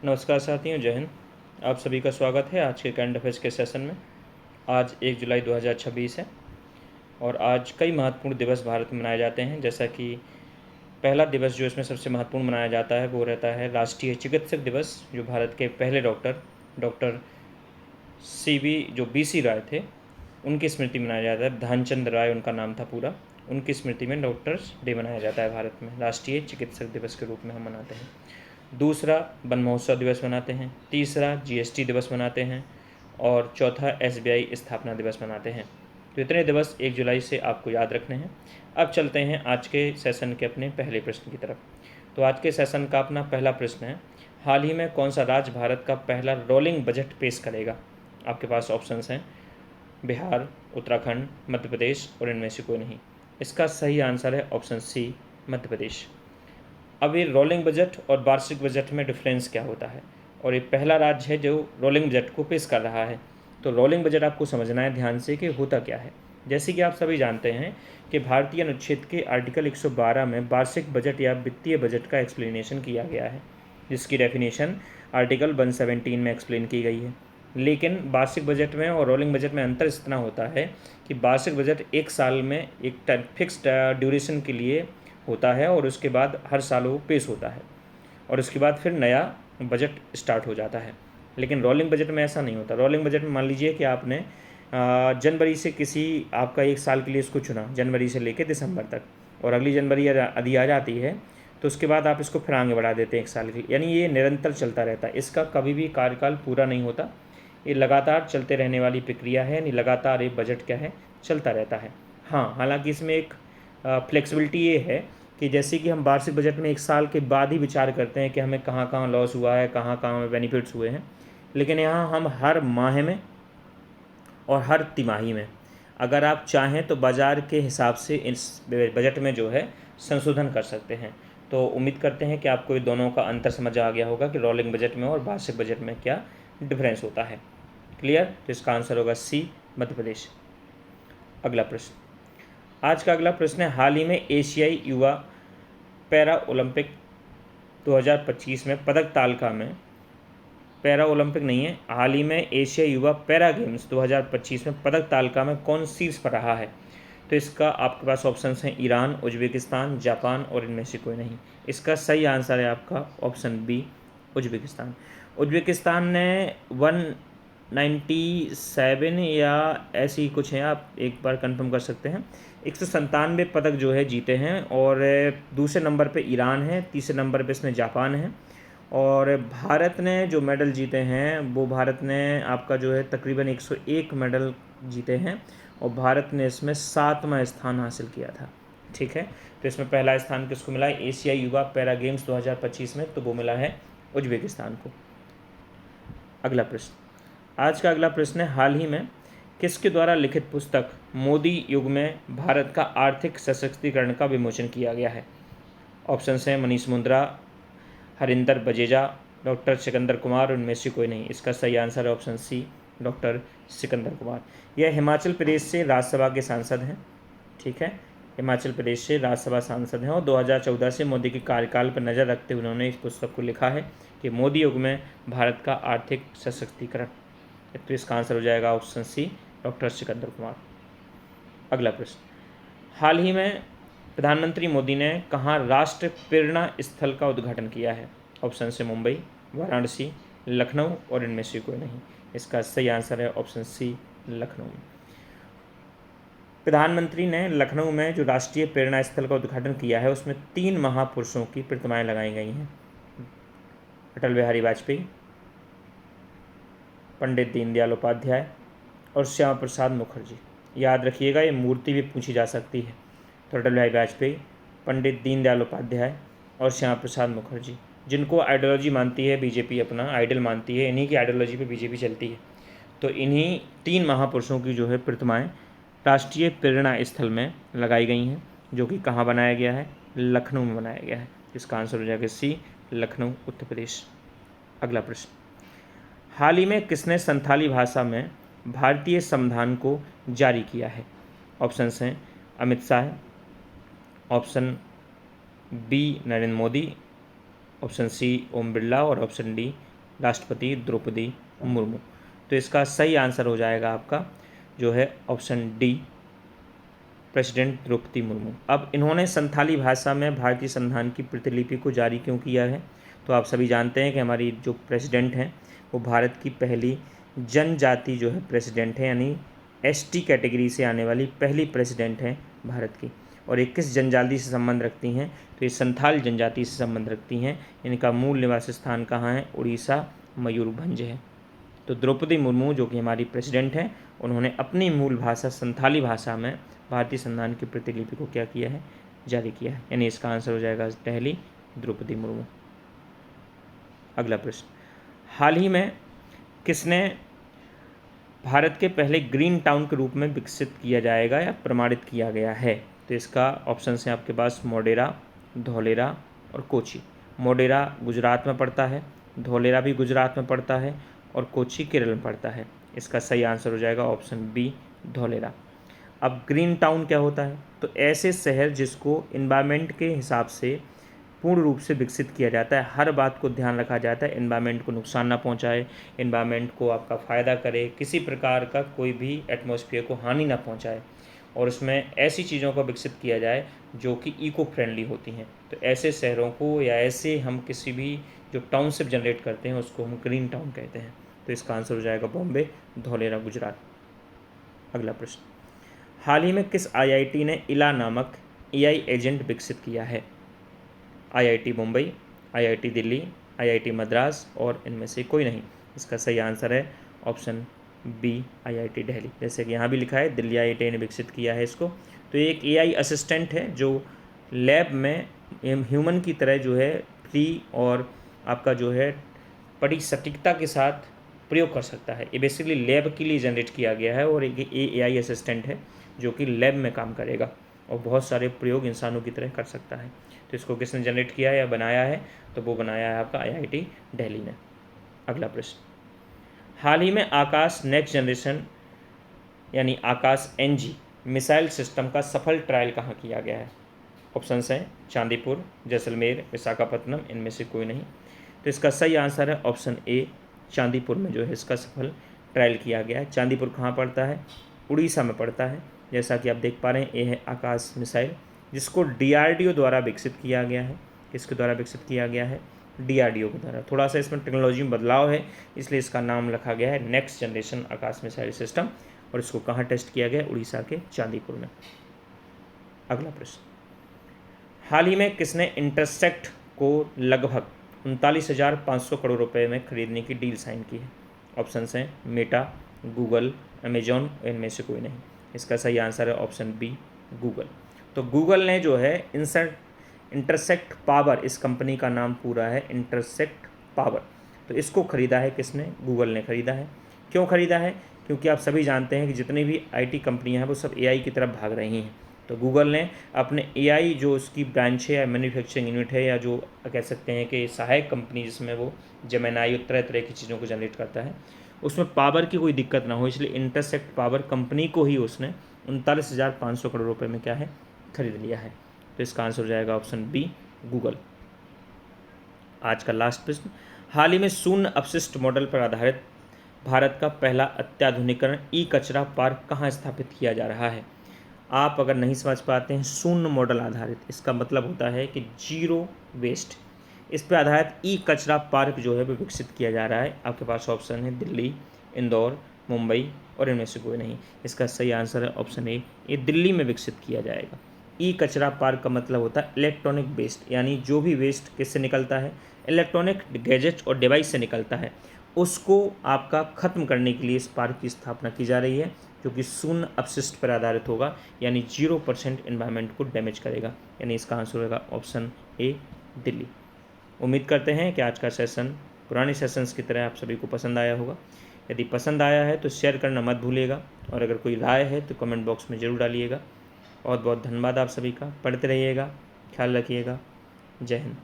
नमस्कार साथियों, जय हिंद। आप सभी का स्वागत है आज के करंट अफेयर्स के सेशन में। आज 1 जुलाई 2026 है और आज कई महत्वपूर्ण दिवस भारत में मनाए जाते हैं। जैसा कि पहला दिवस जो इसमें सबसे महत्वपूर्ण मनाया जाता है वो रहता है राष्ट्रीय चिकित्सक दिवस, जो भारत के पहले डॉक्टर BC राय थे, उनकी स्मृति मनाया जाता है। ध्यानचंद राय उनका नाम था पूरा। उनकी स्मृति में डॉक्टर्स डे मनाया जाता है भारत में, राष्ट्रीय चिकित्सक दिवस के रूप में हम मनाते हैं। दूसरा, वन महोत्सव दिवस मनाते हैं। तीसरा, GST दिवस मनाते हैं और चौथा, SBI स्थापना दिवस मनाते हैं। तो इतने दिवस 1 जुलाई से आपको याद रखने हैं। अब चलते हैं आज के सेशन के अपने पहले प्रश्न की तरफ। तो आज के सेशन का अपना पहला प्रश्न है, हाल ही में कौन सा राज्य भारत का पहला रोलिंग बजट पेश करेगा? आपके पास ऑप्शंस हैं बिहार, उत्तराखंड, मध्य प्रदेश और इनमें से कोई नहीं। इसका सही आंसर है ऑप्शन सी, मध्य प्रदेश। अब ये रोलिंग बजट और वार्षिक बजट में डिफरेंस क्या होता है, और ये पहला राज्य है जो रोलिंग बजट को पेश कर रहा है। तो रोलिंग बजट आपको समझना है ध्यान से कि होता क्या है। जैसे कि आप सभी जानते हैं कि भारतीय अनुच्छेद के आर्टिकल 112 में वार्षिक बजट या वित्तीय बजट का एक्सप्लेनेशन किया गया है, जिसकी डेफिनेशन आर्टिकल 117 में एक्सप्लेन की गई है। लेकिन वार्षिक बजट में और रोलिंग बजट में अंतर इतना होता है कि वार्षिक बजट एक साल में एक फिक्स्ड ड्यूरेशन के लिए होता है और उसके बाद हर साल वो पेश होता है और उसके बाद फिर नया बजट स्टार्ट हो जाता है। लेकिन रोलिंग बजट में ऐसा नहीं होता। रोलिंग बजट में मान लीजिए कि आपने जनवरी से किसी आपका एक साल के लिए इसको चुना, जनवरी से लेकर दिसंबर तक, और अगली जनवरी यदि आ जाती है तो उसके बाद आप इसको फिर आगे बढ़ा देते हैं एक साल के लिए। यानी ये निरंतर चलता रहता है, इसका कभी भी कार्यकाल पूरा नहीं होता। ये लगातार चलते रहने वाली प्रक्रिया है, यानी लगातार ये बजट क्या है, चलता रहता है। हाँ, हालांकि इसमें एक फ्लेक्सिबिलिटी ये है कि जैसे कि हम वार्षिक बजट में एक साल के बाद ही विचार करते हैं कि हमें कहाँ कहाँ लॉस हुआ है, कहाँ कहाँ में बेनिफिट्स हुए हैं, लेकिन यहाँ हम हर माह में और हर तिमाही में अगर आप चाहें तो बाज़ार के हिसाब से इस बजट में जो है संशोधन कर सकते हैं। तो उम्मीद करते हैं कि आपको ये दोनों का अंतर समझ आ गया होगा कि रोलिंग बजट में और वार्षिक बजट में क्या डिफरेंस होता है। क्लियर? तो इसका आंसर होगा सी, मध्य प्रदेश। अगला प्रश्न, आज का अगला प्रश्न है, हाल ही में एशियाई युवा पैरा ओलंपिक 2025 में पदक तालिका में, पैरा ओलंपिक नहीं है, हाल ही में एशियाई युवा पैरा गेम्स 2025 में पदक तालिका में कौन शीर्ष पर रहा है? तो इसका आपके पास ऑप्शंस हैं ईरान, उज्बेकिस्तान, जापान और इनमें से कोई नहीं। इसका सही आंसर है आपका ऑप्शन बी, उज्बेकिस्तान। उज्बेकिस्तान ने 197 या ऐसी ही कुछ है, आप एक बार कंफर्म कर सकते हैं, 197 पदक जो है जीते हैं, और दूसरे नंबर पे ईरान है, तीसरे नंबर पे इसमें जापान है, और भारत ने जो मेडल जीते हैं वो भारत ने आपका जो है तकरीबन 101 मेडल जीते हैं, और भारत ने इसमें 7वां स्थान हासिल किया था। ठीक है, तो इसमें पहला स्थान किसको मिला है एशियाई युवा पैरा गेम्स 2025 में? तो वो मिला है उज्बेकिस्तान को। अगला प्रश्न, आज का अगला प्रश्न है, हाल ही में किसके द्वारा लिखित पुस्तक मोदी युग में भारत का आर्थिक सशक्तिकरण का विमोचन किया गया है? ऑप्शन हैं मनीष मुंद्रा, हरिंदर बजेजा, डॉक्टर सिकंदर कुमार, उनमें से कोई नहीं। इसका सही आंसर है option C, doctor Sikandar Kumar. यह हिमाचल प्रदेश से राज्यसभा के सांसद हैं। ठीक है, हिमाचल प्रदेश से राज्यसभा सांसद हैं और 2014 से मोदी के कार्यकाल पर नज़र रखते हुए उन्होंने इस पुस्तक को लिखा है कि मोदी युग में भारत का आर्थिक सशक्तिकरण। तो इसका आंसर हो जाएगा option C, doctor Sikandar Kumar. अगला प्रश्न, हाल ही में प्रधानमंत्री मोदी ने कहाँ राष्ट्र प्रेरणा स्थल का उद्घाटन किया है? ऑप्शन से मुंबई, वाराणसी, लखनऊ और इनमें से कोई नहीं। इसका सही आंसर है ऑप्शन सी, लखनऊ। प्रधानमंत्री ने लखनऊ में जो राष्ट्रीय प्रेरणा स्थल का उद्घाटन किया है उसमें 3 महापुरुषों की प्रतिमाएं लगाई गई हैं, अटल बिहारी वाजपेयी, पंडित दीनदयाल उपाध्याय और श्यामा प्रसाद मुखर्जी। याद रखिएगा, ये मूर्ति भी पूछी जा सकती है। तो अटल बिहारी वाजपेयी, पंडित दीनदयाल उपाध्याय और श्यामा प्रसाद मुखर्जी, जिनको आइडियोलॉजी मानती है बीजेपी, अपना आइडल मानती है, इन्हीं की आइडियोलॉजी पे बीजेपी चलती है। तो इन्हीं 3 महापुरुषों की जो है प्रतिमाएं राष्ट्रीय प्रेरणा स्थल में लगाई गई हैं, जो कि कहाँ बनाया गया है? लखनऊ में बनाया गया है। इसका आंसर हो जाएगा सी, लखनऊ, उत्तर प्रदेश। अगला प्रश्न, हाल ही में किसने संथाली भाषा में भारतीय संविधान को जारी किया है? ऑप्शन हैं Amit Shah, option B Narendra Modi, option C Om Birla और ऑप्शन डी राष्ट्रपति द्रौपदी मुर्मू। तो इसका सही आंसर हो जाएगा आपका जो है option D, president Draupadi Murmu. अब इन्होंने संथाली भाषा में भारतीय संविधान की प्रतिलिपि को जारी क्यों किया है? तो आप सभी जानते हैं कि हमारी जो प्रेसिडेंट हैं वो भारत की पहली जनजाति जो है प्रेसिडेंट है, यानी एसटी कैटेगरी से आने वाली पहली प्रेसिडेंट हैं भारत की। और ये किस जनजाति से संबंध रखती हैं? तो ये संथाल जनजाति से संबंध रखती हैं। इनका मूल निवास स्थान कहाँ है? उड़ीसा मयूरभंज है। तो द्रौपदी मुर्मू जो कि हमारी प्रेसिडेंट हैं, उन्होंने अपनी मूल भाषा संथाली भाषा में भारतीय संविधान की प्रतिलिपि को क्या किया है? जारी किया है। यानी इसका आंसर हो जाएगा पहली द्रौपदी मुर्मू। अगला प्रश्न, हाल ही में किसने भारत के पहले ग्रीन टाउन के रूप में विकसित किया जाएगा या प्रमाणित किया गया है? तो इसका ऑप्शन है आपके पास मोढेरा, धौलेरा और कोची। मोढेरा गुजरात में पड़ता है, धौलेरा भी गुजरात में पड़ता है और कोची केरल में पड़ता है। इसका सही आंसर हो जाएगा ऑप्शन बी, धौलेरा। अब ग्रीन टाउन क्या होता है? तो ऐसे शहर जिसको इन्वायरमेंट के हिसाब से पूर्ण रूप से विकसित किया जाता है, हर बात को ध्यान रखा जाता है, इन्वायरमेंट को नुकसान ना पहुंचाए, इन्वायरमेंट को आपका फ़ायदा करे, किसी प्रकार का कोई भी एटमॉस्फेयर को हानि ना पहुंचाए, और उसमें ऐसी चीज़ों को विकसित किया जाए जो कि इको फ्रेंडली होती हैं। तो ऐसे शहरों को या ऐसे हम किसी भी जो टाउनशिप जनरेट करते हैं उसको हम ग्रीन टाउन कहते हैं। तो इसका आंसर हो जाएगा बॉम्बे, धौलेरा गुजरात। अगला प्रश्न, हाल ही में किस आईआईटी ने इला नामक एआई एजेंट विकसित किया है? IIT Mumbai, IIT Delhi, IIT Madras और इनमें से कोई नहीं। इसका सही आंसर है ऑप्शन बी, आईआईटी दिल्ली। जैसे कि यहाँ भी लिखा है दिल्ली आईआईटी ने विकसित किया है इसको। तो ये एक एआई असिस्टेंट है जो लैब में ह्यूमन की तरह जो है फ्री और आपका जो है बड़ी सटीकता के साथ प्रयोग कर सकता है। ये बेसिकली लैब के लिए जनरेट किया गया है और एक एआई असिस्टेंट है जो कि लैब में काम करेगा और बहुत सारे प्रयोग इंसानों की तरह कर सकता है। तो इसको किसने जनरेट किया है या बनाया है? तो वो बनाया है आपका आईआईटी दिल्ली ने। अगला प्रश्न, हाल ही में आकाश नेक्स्ट जनरेशन यानी आकाश एनजी मिसाइल सिस्टम का सफल ट्रायल कहाँ किया गया है? ऑप्शंस हैं चांदीपुर, जैसलमेर, विशाखापट्टनम, इनमें से कोई नहीं। तो इसका सही आंसर है ऑप्शन ए, चांदीपुर में जो है इसका सफल ट्रायल किया गया है। चांदीपुर कहाँ पड़ता है? उड़ीसा में पड़ता है। जैसा कि आप देख पा रहे हैं, ये है आकाश मिसाइल जिसको डीआरडीओ द्वारा विकसित किया गया है। किसके द्वारा विकसित किया गया है? डीआरडीओ के द्वारा। थोड़ा सा इसमें टेक्नोलॉजी में बदलाव है, इसलिए इसका नाम रखा गया है नेक्स्ट जनरेशन आकाश मिसाइल सिस्टम। और इसको कहाँ टेस्ट किया गया? उड़ीसा के चांदीपुर में। अगला प्रश्न, हाल ही में किसने इंटरसेक्ट को लगभग 39,500 करोड़ रुपए में खरीदने की डील साइन की है? ऑप्शंस हैं मेटा, गूगल, अमेजॉन, इनमें से कोई नहीं। इसका सही आंसर है ऑप्शन बी, गूगल। तो गूगल ने जो है इंटरसेक्ट पावर, इस कंपनी का नाम पूरा है इंटरसेक्ट पावर, तो इसको खरीदा है किसने? गूगल ने खरीदा है। क्यों खरीदा है? क्योंकि आप सभी जानते हैं कि जितनी भी आईटी कंपनियां हैं वो सब एआई की तरफ भाग रही हैं। तो गूगल ने अपने एआई जो उसकी ब्रांच है या मैन्युफैक्चरिंग यूनिट है या जो कह सकते हैं कि सहायक कंपनी जिसमें वो जेमिनाई और तरह तरह की चीज़ों को जनरेट करता है, उसमें पावर की कोई दिक्कत ना हो, इसलिए इंटरसेक्ट पावर कंपनी को ही उसने 39,500 करोड़ रुपए में क्या है? खरीद लिया है। तो इसका आंसर हो जाएगा ऑप्शन बी, गूगल। आज का लास्ट प्रश्न, हाल ही में शून्य अपशिष्ट मॉडल पर आधारित भारत का पहला अत्याधुनिकीकरण ई कचरा पार्क कहाँ स्थापित किया जा रहा है? आप अगर नहीं समझ पाते हैं शून्य मॉडल आधारित, इसका मतलब होता है कि जीरो वेस्ट, इस पर आधारित ई कचरा पार्क जो है वो विकसित किया जा रहा है। आपके पास ऑप्शन है दिल्ली, इंदौर, मुंबई और इनमें से कोई नहीं। इसका सही आंसर है ऑप्शन ए, ये दिल्ली में विकसित किया जाएगा। ई कचरा पार्क का मतलब होता है इलेक्ट्रॉनिक वेस्ट, यानी जो भी वेस्ट किससे निकलता है? इलेक्ट्रॉनिक गैजेट्स और डिवाइस से निकलता है, उसको आपका ख़त्म करने के लिए इस पार्क की स्थापना की जा रही है जो कि शून्य अपशिष्ट पर आधारित होगा, यानी 0% एनवायरनमेंट को डैमेज करेगा। यानी इसका आंसर होगा ऑप्शन ए, दिल्ली। उम्मीद करते हैं कि आज का सेशन पुराने सेशंस की तरह आप सभी को पसंद आया होगा। यदि पसंद आया है तो शेयर करना मत भूलिएगा और अगर कोई राय है तो कमेंट बॉक्स में ज़रूर डालिएगा। बहुत बहुत धन्यवाद आप सभी का। पढ़ते रहिएगा, ख्याल रखिएगा। जय हिंद।